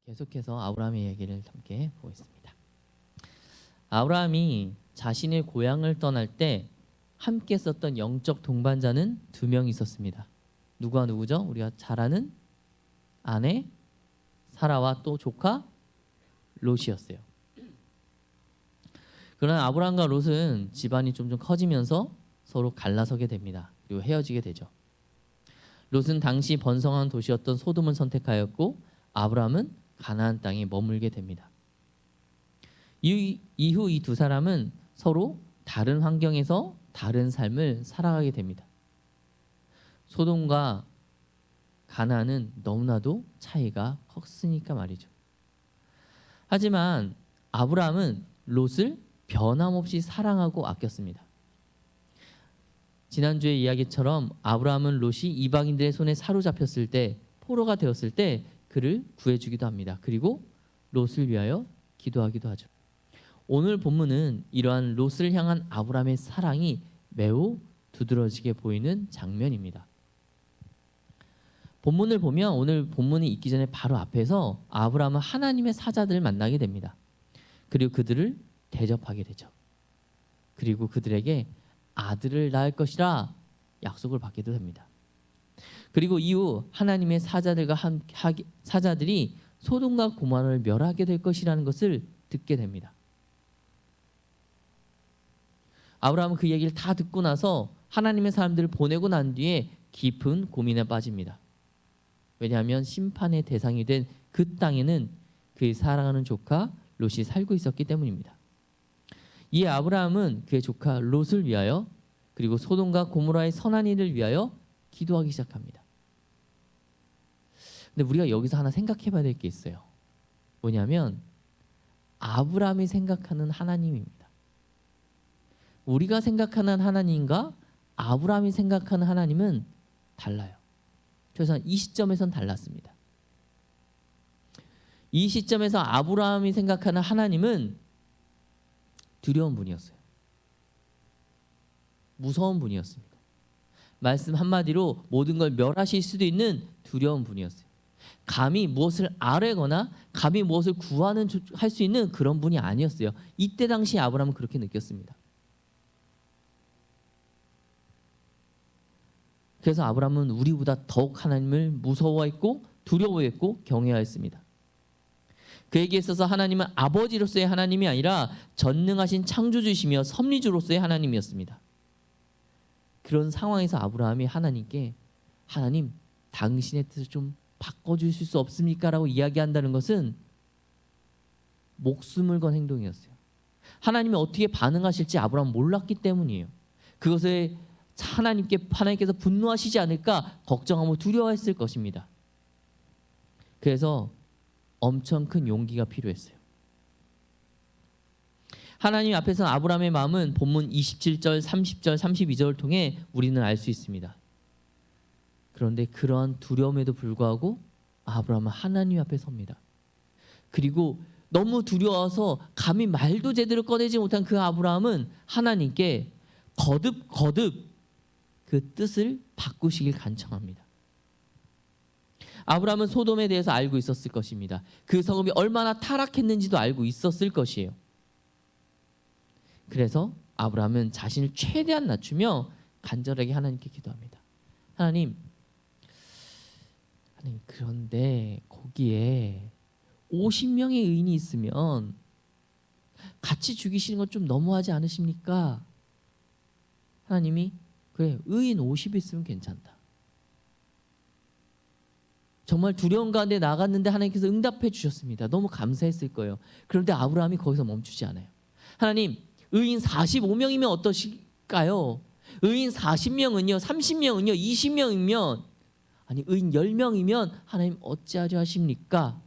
계속해서 아브라함의 얘기를 함께 보겠습니다. 아브라함이 자신의 고향을 떠날 때 함께 썼던 영적 동반자는 2명 있었습니다. 누구와 누구죠? 우리가 잘 아는 아내 사라와 또 조카 롯이었어요. 그러나 아브라함과 롯은 집안이 좀 커지면서 서로 갈라서게 됩니다. 그리고 헤어지게 되죠. 롯은 당시 번성한 도시였던 소돔을 선택하였고 아브라함은 가나안 땅에 머물게 됩니다. 이후 이 2사람은 서로 다른 환경에서 다른 삶을 살아가게 됩니다. 소돔과 가나안은 너무나도 차이가 컸으니까 말이죠. 하지만 아브라함은 롯을 변함없이 사랑하고 아꼈습니다. 지난주의 이야기처럼 아브라함은 롯이 이방인들의 손에 사로잡혔을 때, 포로가 되었을 때 그를 구해주기도 합니다. 그리고 롯을 위하여 기도하기도 하죠. 오늘 본문은 이러한 롯을 향한 아브라함의 사랑이 매우 두드러지게 보이는 장면입니다. 본문을 보면 오늘 본문이 있기 전에 바로 앞에서 아브라함은 하나님의 사자들을 만나게 됩니다. 그리고 그들을 대접하게 되죠. 그리고 그들에게 아들을 낳을 것이라 약속을 받기도 합니다. 그리고 이후 하나님의 사자들이 소돔과 고모라를 멸하게 될 것이라는 것을 듣게 됩니다. 아브라함은 그 얘기를 다 듣고 나서 하나님의 사람들을 보내고 난 뒤에 깊은 고민에 빠집니다. 왜냐하면 심판의 대상이 된 그 땅에는 그의 사랑하는 조카 롯이 살고 있었기 때문입니다. 이에 아브라함은 그의 조카 롯을 위하여 그리고 소돔과 고모라의 선한 일을 위하여 기도하기 시작합니다. 근데 우리가 여기서 하나 생각해 봐야 될 게 있어요. 뭐냐면 아브라함이 생각하는 하나님입니다. 우리가 생각하는 하나님과 아브라함이 생각하는 하나님은 달라요. 그래서 이 시점에선 달랐습니다. 이 시점에서 아브라함이 생각하는 하나님은 두려운 분이었어요. 무서운 분이었습니다. 말씀 한마디로 모든 걸 멸하실 수도 있는 두려운 분이었어요. 감히 무엇을 아뢰거나 감히 무엇을 구하는 할 수 있는 그런 분이 아니었어요. 이때 당시 아브라함은 그렇게 느꼈습니다. 그래서 아브라함은 우리보다 더욱 하나님을 무서워했고 두려워했고 경외하였습니다. 그에게 있어서 하나님은 아버지로서의 하나님이 아니라 전능하신 창조주이시며 섭리주로서의 하나님이었습니다. 그런 상황에서 아브라함이 하나님께 하나님 당신의 뜻을 좀 바꿔주실 수 없습니까? 라고 이야기한다는 것은 목숨을 건 행동이었어요. 하나님이 어떻게 반응하실지 아브라함은 몰랐기 때문이에요. 그것에 하나님께서 분노하시지 않을까 걱정하고 두려워했을 것입니다. 그래서 엄청 큰 용기가 필요했어요. 하나님 앞에서 아브라함의 마음은 본문 27절, 30절, 32절을 통해 우리는 알 수 있습니다. 그런데 그러한 두려움에도 불구하고 아브라함은 하나님 앞에 섭니다. 그리고 너무 두려워서 감히 말도 제대로 꺼내지 못한 그 아브라함은 하나님께 거듭 그 뜻을 바꾸시길 간청합니다. 아브라함은 소돔에 대해서 알고 있었을 것입니다. 그 성읍이 얼마나 타락했는지도 알고 있었을 것이에요. 그래서 아브라함은 자신을 최대한 낮추며 간절하게 하나님께 기도합니다. 하나님 그런데 거기에 50명의 의인이 있으면 같이 죽이시는 건 좀 너무하지 않으십니까? 하나님이 그래 의인 50이 있으면 괜찮다. 정말 두려운 가운데 나갔는데 하나님께서 응답해 주셨습니다. 너무 감사했을 거예요. 그런데 아브라함이 거기서 멈추지 않아요. 하나님 의인 45명이면 어떠실까요? 의인 40명은요 30명은요 20명이면 아니 의인 10명이면 하나님 어찌하려 하십니까?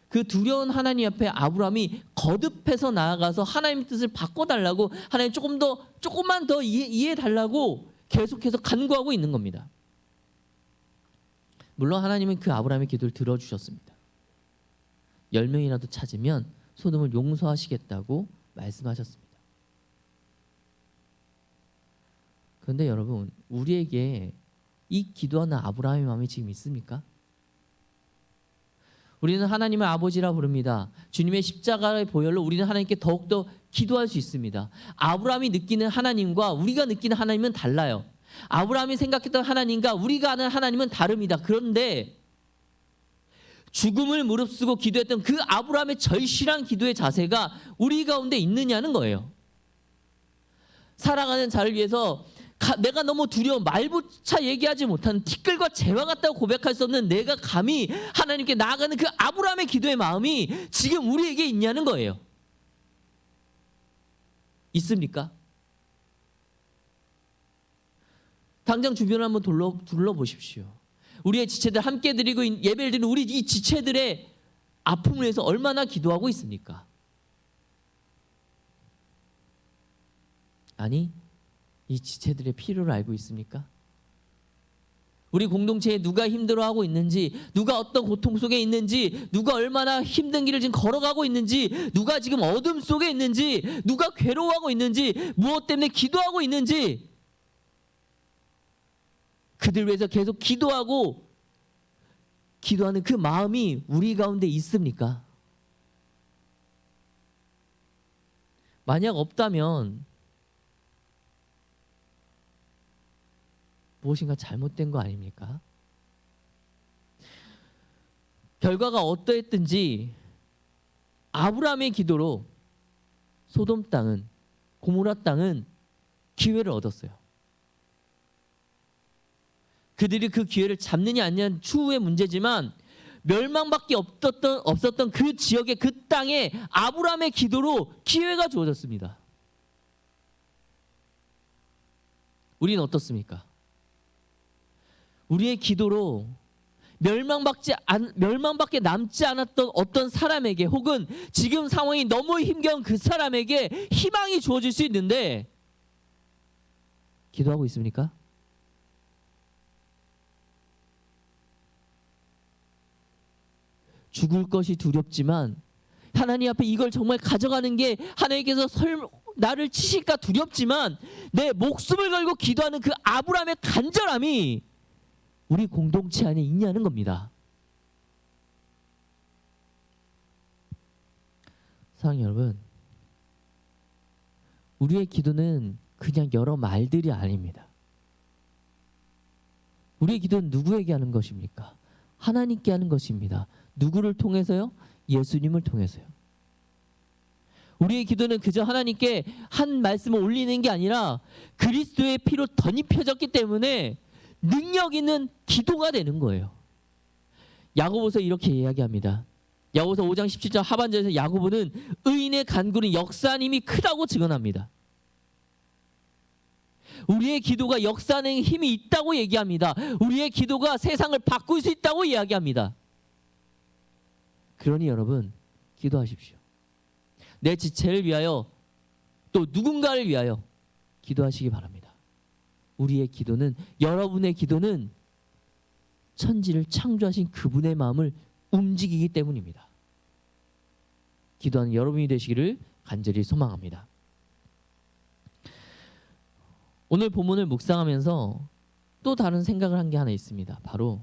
그 두려운 하나님 앞에 아브라함이 거듭해서 나아가서 하나님의 뜻을 바꿔달라고 하나님 조금만 더 이해해달라고 계속해서 간구하고 있는 겁니다. 물론 하나님은 그 아브라함의 기도를 들어주셨습니다. 10명이라도 찾으면 소돔을 용서하시겠다고 말씀하셨습니다. 그런데 여러분 우리에게 이 기도하는 아브라함의 마음이 지금 있습니까? 우리는 하나님을 아버지라 부릅니다. 주님의 십자가의 보혈로 우리는 하나님께 더욱더 기도할 수 있습니다. 아브라함이 느끼는 하나님과 우리가 느끼는 하나님은 달라요. 아브라함이 생각했던 하나님과 우리가 아는 하나님은 다릅니다. 그런데 죽음을 무릅쓰고 기도했던 그 아브라함의 절실한 기도의 자세가 우리 가운데 있느냐는 거예요. 살아가는 자를 위해서 내가 너무 두려워 말부차 얘기하지 못하는 티끌과 재와 같다고 고백할 수 없는 내가 감히 하나님께 나아가는 그 아브라함의 기도의 마음이 지금 우리에게 있냐는 거예요. 있습니까? 당장 주변을 한번 둘러보십시오. 우리의 지체들 함께 드리고 예배를 드리는 우리 이 지체들의 아픔을 위해서 얼마나 기도하고 있습니까? 아니, 이 지체들의 필요를 알고 있습니까? 우리 공동체에 누가 힘들어하고 있는지, 누가 어떤 고통 속에 있는지, 누가 얼마나 힘든 길을 지금 걸어가고 있는지, 누가 지금 어둠 속에 있는지, 누가 괴로워하고 있는지, 무엇 때문에 기도하고 있는지, 그들 위해서 계속 기도하는 그 마음이 우리 가운데 있습니까? 만약 없다면 무엇인가 잘못된 거 아닙니까? 결과가 어떠했든지 아브라함의 기도로 소돔 땅은, 고모라 땅은 기회를 얻었어요. 그들이 그 기회를 잡느냐 아니냐는 추후의 문제지만 멸망밖에 없었던 그 지역의 그 땅에 아브라함의 기도로 기회가 주어졌습니다. 우리는 어떻습니까? 우리의 기도로 멸망밖에 남지 않았던 어떤 사람에게, 혹은 지금 상황이 너무 힘겨운 그 사람에게 희망이 주어질 수 있는데 기도하고 있습니까? 죽을 것이 두렵지만 하나님 앞에 이걸 정말 가져가는 게 하나님께서 나를 치실까 두렵지만 내 목숨을 걸고 기도하는 그 아브라함의 간절함이 우리 공동체 안에 있냐는 겁니다. 사랑하는 여러분, 우리의 기도는 그냥 여러 말들이 아닙니다. 우리의 기도는 누구에게 하는 것입니까? 하나님께 하는 것입니다. 누구를 통해서요? 예수님을 통해서요. 우리의 기도는 그저 하나님께 한 말씀을 올리는 게 아니라 그리스도의 피로 덧입혀졌기 때문에 능력 있는 기도가 되는 거예요. 야고보서 이렇게 이야기합니다. 야고보서 5장 17절 하반절에서 야고보는 의인의 간구는 역사하는 힘이 크다고 증언합니다. 우리의 기도가 역사하는 힘이 있다고 얘기합니다. 우리의 기도가 세상을 바꿀 수 있다고 이야기합니다. 그러니 여러분, 기도하십시오. 내 지체를 위하여, 또 누군가를 위하여 기도하시기 바랍니다. 우리의 기도는, 여러분의 기도는 천지를 창조하신 그분의 마음을 움직이기 때문입니다. 기도하는 여러분이 되시기를 간절히 소망합니다. 오늘 본문을 묵상하면서 또 다른 생각을 한 게 하나 있습니다. 바로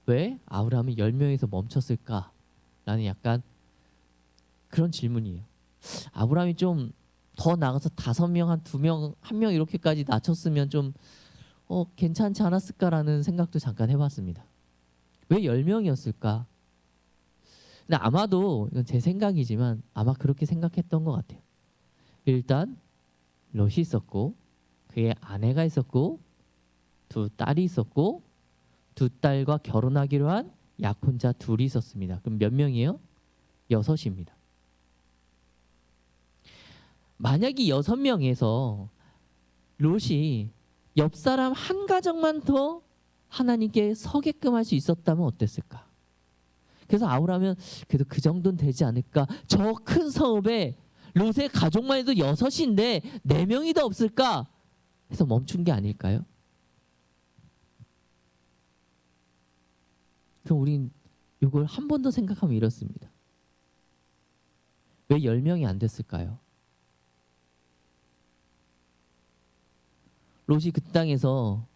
왜 아브라함이 10명에서 멈췄을까? 라는 약간 그런 질문이에요. 아브라함이 좀 더 나가서 5명, 한 2명, 1명 이렇게까지 낮췄으면 좀 괜찮지 않았을까라는 생각도 잠깐 해봤습니다. 왜 10명이었을까? 근데 아마도, 이건 제 생각이지만 아마 그렇게 생각했던 것 같아요. 일단 롯이 있었고, 그의 아내가 있었고, 2딸이 있었고, 2딸과 결혼하기로 한 약혼자 2이 있었습니다. 그럼 몇 명이에요? 6입니다. 만약 이 6명에서 롯이 옆 사람 한 가정만 더 하나님께 서게끔 할 수 있었다면 어땠을까? 그래서 아브라함은 그래도 그 정도는 되지 않을까? 저 큰 성읍에 롯의 가족만 해도 6인데 4명이 더 없을까? 해서 멈춘 게 아닐까요? 그럼 우린 이걸 한 번 더 생각하면 이렇습니다. 왜 10명이 안 됐을까요? 롯이 그 땅에서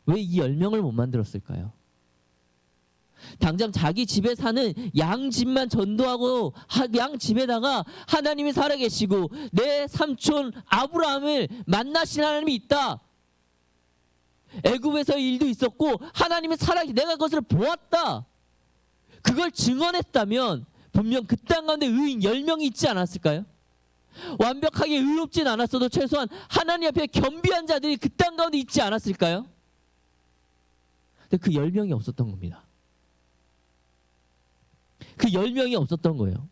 왜 이 10명을 못 만들었을까요? 당장 자기 집에 사는 양 집만 전도하고 양 집에다가 하나님이 살아계시고 내 삼촌 아브라함을 만나신 하나님이 있다. 애굽에서의 일도 있었고 하나님이 내가 그것을 보았다. 그걸 증언했다면 분명 그 땅 가운데 의인 10명이 있지 않았을까요? 완벽하게 의롭진 않았어도 최소한 하나님 앞에 겸비한 자들이 그 땅 가운데 있지 않았을까요? 근데 그 10명이 없었던 겁니다. 그 10명이 없었던 거예요.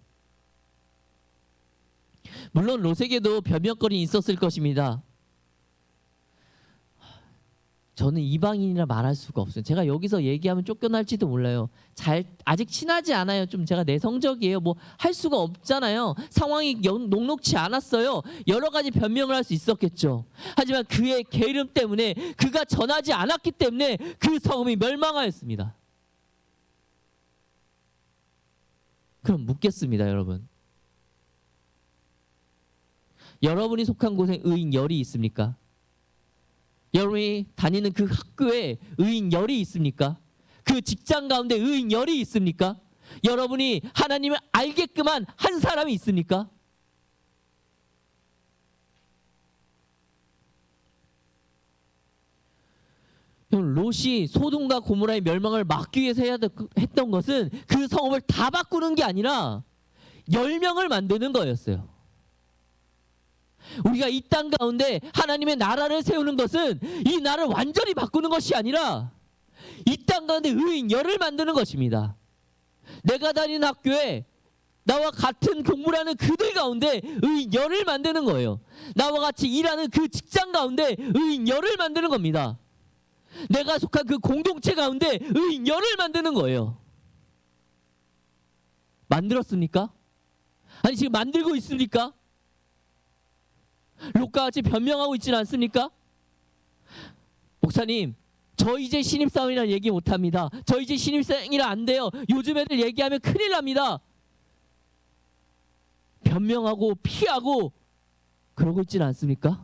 물론 롯에게도 변명거리는 있었을 것입니다. 저는 이방인이라 말할 수가 없어요. 제가 여기서 얘기하면 쫓겨날지도 몰라요. 아직 친하지 않아요. 좀 제가 내성적이에요. 뭐 할 수가 없잖아요. 상황이 녹록치 않았어요. 여러 가지 변명을 할 수 있었겠죠. 하지만 그의 게으름 때문에 그가 전하지 않았기 때문에 그 성읍이 멸망하였습니다. 그럼 묻겠습니다, 여러분. 여러분이 속한 곳에 의인 10이 있습니까? 여러분이 다니는 그 학교에 의인 10이 있습니까? 그 직장 가운데 의인 10이 있습니까? 여러분이 하나님을 알게끔 한 한 사람이 있습니까? 롯이 소돔과 고모라의 멸망을 막기 위해서 했던 것은 그 성읍을 다 바꾸는 게 아니라 10명을 만드는 거였어요. 우리가 이 땅 가운데 하나님의 나라를 세우는 것은 이 나라를 완전히 바꾸는 것이 아니라 이 땅 가운데 의인 10을 만드는 것입니다. 내가 다니는 학교에 나와 같은 공부를 하는 그들 가운데 의인 10을 만드는 거예요. 나와 같이 일하는 그 직장 가운데 의인 10을 만드는 겁니다. 내가 속한 그 공동체 가운데 의인 10을 만드는 거예요. 만들었습니까? 아니 지금 만들고 있습니까? 롯과 같이 변명하고 있지는 않습니까? 목사님, 저 이제 신입사원이라 얘기 못합니다. 저 이제 신입생이라 안 돼요. 요즘 애들 얘기하면 큰일 납니다. 변명하고 피하고 그러고 있지는 않습니까?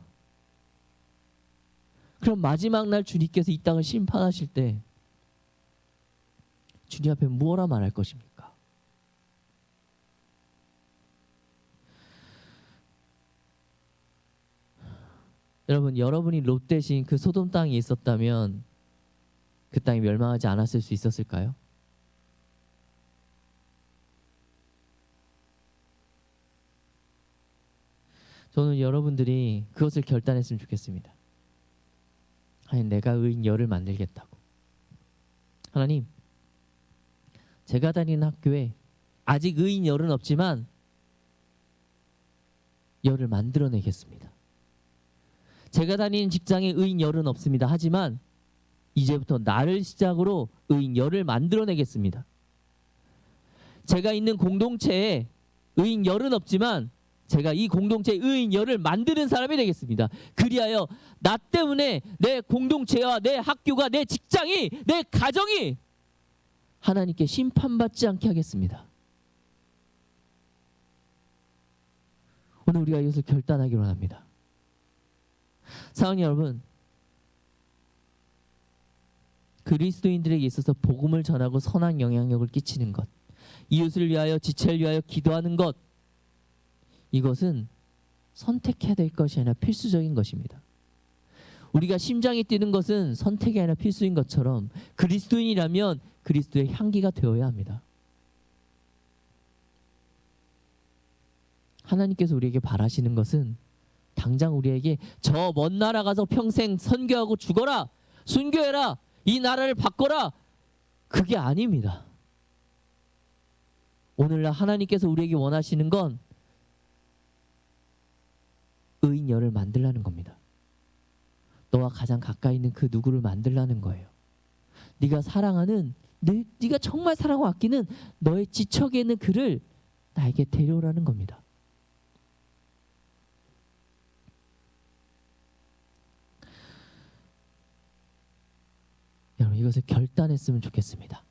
그럼 마지막 날 주님께서 이 땅을 심판하실 때 주님 앞에 무엇라 말할 것입니까? 여러분, 여러분이 롯 대신 그 소돔 땅에 있었다면 그 땅이 멸망하지 않았을 수 있었을까요? 저는 여러분들이 그것을 결단했으면 좋겠습니다. 아니, 내가 의인 10을 만들겠다고. 하나님, 제가 다니는 학교에 아직 의인 10은 없지만 10을 만들어내겠습니다. 제가 다니는 직장에 의인 10은 없습니다. 하지만 이제부터 나를 시작으로 의인 10을 만들어내겠습니다. 제가 있는 공동체에 의인 10은 없지만 제가 이 공동체의 의인 10을 만드는 사람이 되겠습니다. 그리하여 나 때문에 내 공동체와 내 학교가 내 직장이 내 가정이 하나님께 심판받지 않게 하겠습니다. 오늘 우리가 이것을 결단하기로 합니다. 사랑하는 여러분, 그리스도인들에게 있어서 복음을 전하고 선한 영향력을 끼치는 것, 이웃을 위하여 지체를 위하여 기도하는 것, 이것은 선택해야 될 것이 아니라 필수적인 것입니다. 우리가 심장이 뛰는 것은 선택이 아니라 필수인 것처럼 그리스도인이라면 그리스도의 향기가 되어야 합니다. 하나님께서 우리에게 바라시는 것은 당장 우리에게 저 먼 나라 가서 평생 선교하고 죽어라, 순교해라, 이 나라를 바꿔라, 그게 아닙니다. 오늘날 하나님께서 우리에게 원하시는 건 의인 10을 만들라는 겁니다. 너와 가장 가까이 있는 그 누구를 만들라는 거예요. 네가 사랑하는, 네가 정말 사랑하고 아끼는 너의 지척에 있는 그를 나에게 데려오라는 겁니다. 여러분, 이것을 결단했으면 좋겠습니다.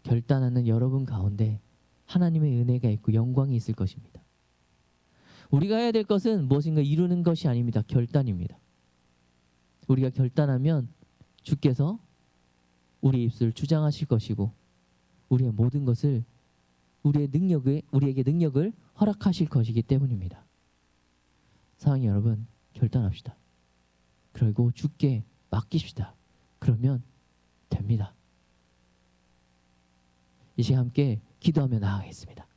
결단하는 여러분 가운데 하나님의 은혜가 있고 영광이 있을 것입니다. 우리가 해야 될 것은 무엇인가 이루는 것이 아닙니다. 결단입니다. 우리가 결단하면 주께서 우리의 입술을 주장하실 것이고 우리의 모든 것을 우리에게 능력을 허락하실 것이기 때문입니다. 사랑하는 여러분, 결단합시다. 그리고 주께 맡깁시다. 그러면 됩니다. 이 시간 함께 기도하며 나아가겠습니다.